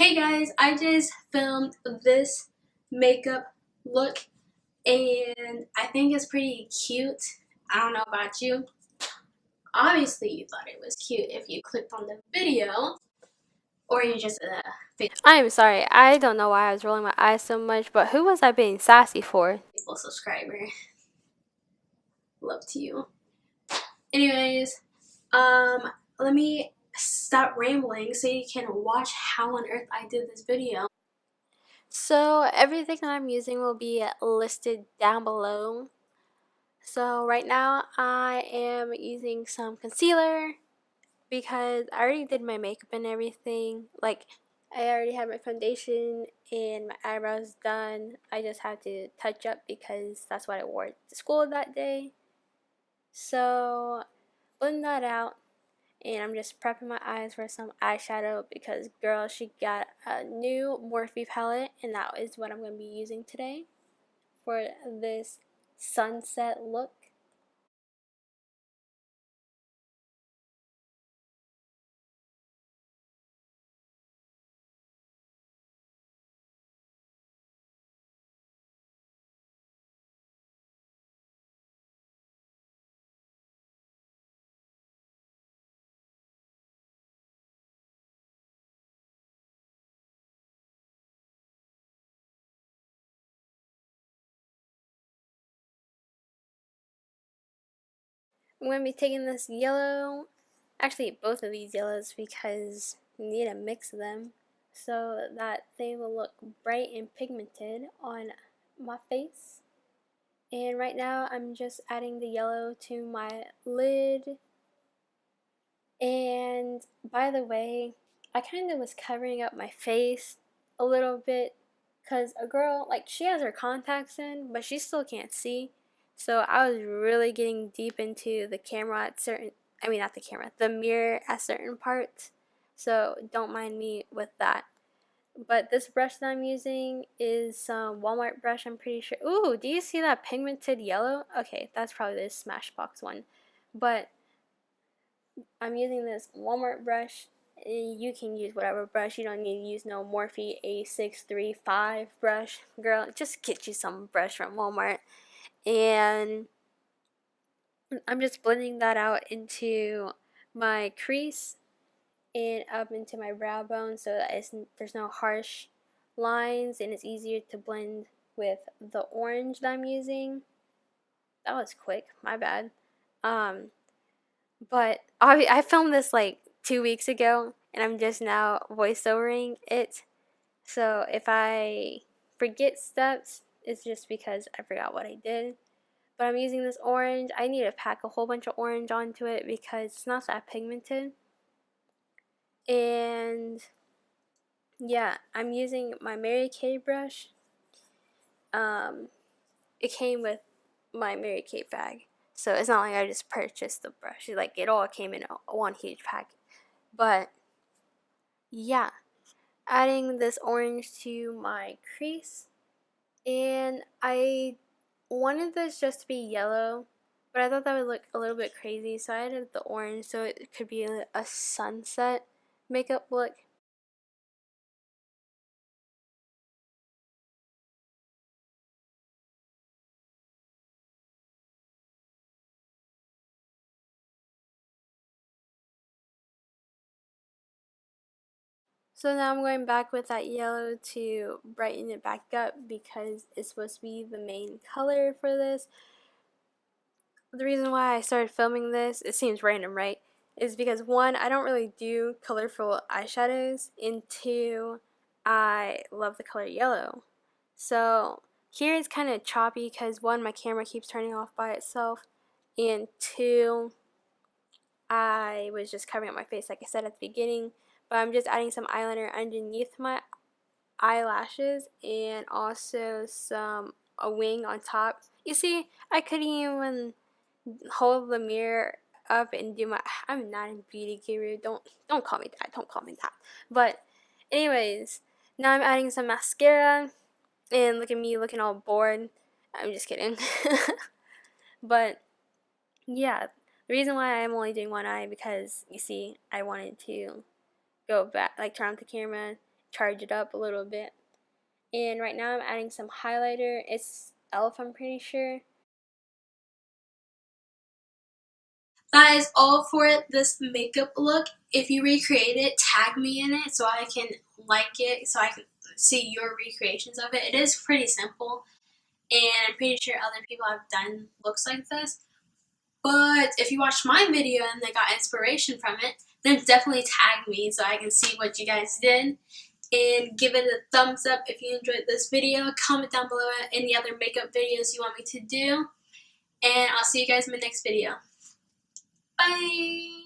Hey guys, I just filmed this makeup look and I think it's pretty cute. I don't know about you. Obviously you thought it was cute if you clicked on the video or you just I am sorry. I don't know why I was rolling my eyes so much, but who was I being sassy for? faithful subscriber. Love to you. Anyways, let me stop rambling so you can watch how on earth I did this video. So everything that I'm using will be listed down below. So right now I am using some concealer because I already did my makeup and everything. Like I already had my foundation and my eyebrows done. I just have to touch up because that's what I wore to school that day. So blend that out. And I'm just prepping my eyes for some eyeshadow because girl, she got a new Morphe palette and that is what I'm going to be using today for this sunset look. I'm going to be taking this yellow, actually both of these yellows because you need to mix them so that they will look bright and pigmented on my face. And right now I'm just adding the yellow to my lid. And by the way, I kind of was covering up my face a little bit because a girl, like, she has her contacts in, but she still can't see. So I was really getting deep into the camera at certain, I mean, not the camera, the mirror at certain parts. So don't mind me with that. But this brush that I'm using is some Walmart brush, I'm pretty sure. Ooh, do you see that pigmented yellow? Okay, that's probably the Smashbox one. But I'm using this Walmart brush. You can use whatever brush. You don't need to use no Morphe A635 brush. Girl, just get you some brush from Walmart. And I'm just blending that out into my crease and up into my brow bone so that there's no harsh lines and it's easier to blend with the orange that I'm using. That was quick, my bad. Um, But I filmed this like 2 weeks ago and I'm just now voiceovering it. So if I forget steps, it's just because I forgot what I did. But I'm using this orange. I need to pack a whole bunch of orange onto it because it's not that pigmented. And yeah, I'm using my Mary Kay brush. Um, it came with my Mary Kay bag. So it's not like I just purchased the brush. Like it all came in one huge pack. But yeah, adding this orange to my crease. And I wanted this just to be yellow, but I thought that would look a little bit crazy, so I added the orange so it could be a sunset makeup look. So now I'm going back with that yellow to brighten it back up because it's supposed to be the main color for this. The reason why I started filming this, it seems random, right? Is because one, I don't really do colorful eyeshadows, and two, I love the color yellow. So here it's kind of choppy because one, my camera keeps turning off by itself, and two, I was just covering up my face like I said at the beginning, but I'm just adding some eyeliner underneath my eyelashes and also a wing on top. You see, I couldn't even hold the mirror up and do my, I'm not a beauty guru, don't call me that, don't call me that. But anyways, now I'm adding some mascara and look at me looking all bored. I'm just kidding. But yeah, the reason why I'm only doing one eye because you see I wanted to go back, like turn on the camera charge it up a little bit. And right now I'm adding some highlighter. It's e.l.f. I'm pretty sure. That is all for this makeup look. If you recreate it, tag me in it so I can like it, so I can see your recreations of it. It is pretty simple, and I'm pretty sure other people have done looks like this. But if you watched my video and they got inspiration from it, then definitely tag me so I can see what you guys did. And give it a thumbs up if you enjoyed this video. Comment down below any other makeup videos you want me to do. And I'll see you guys in my next video. Bye!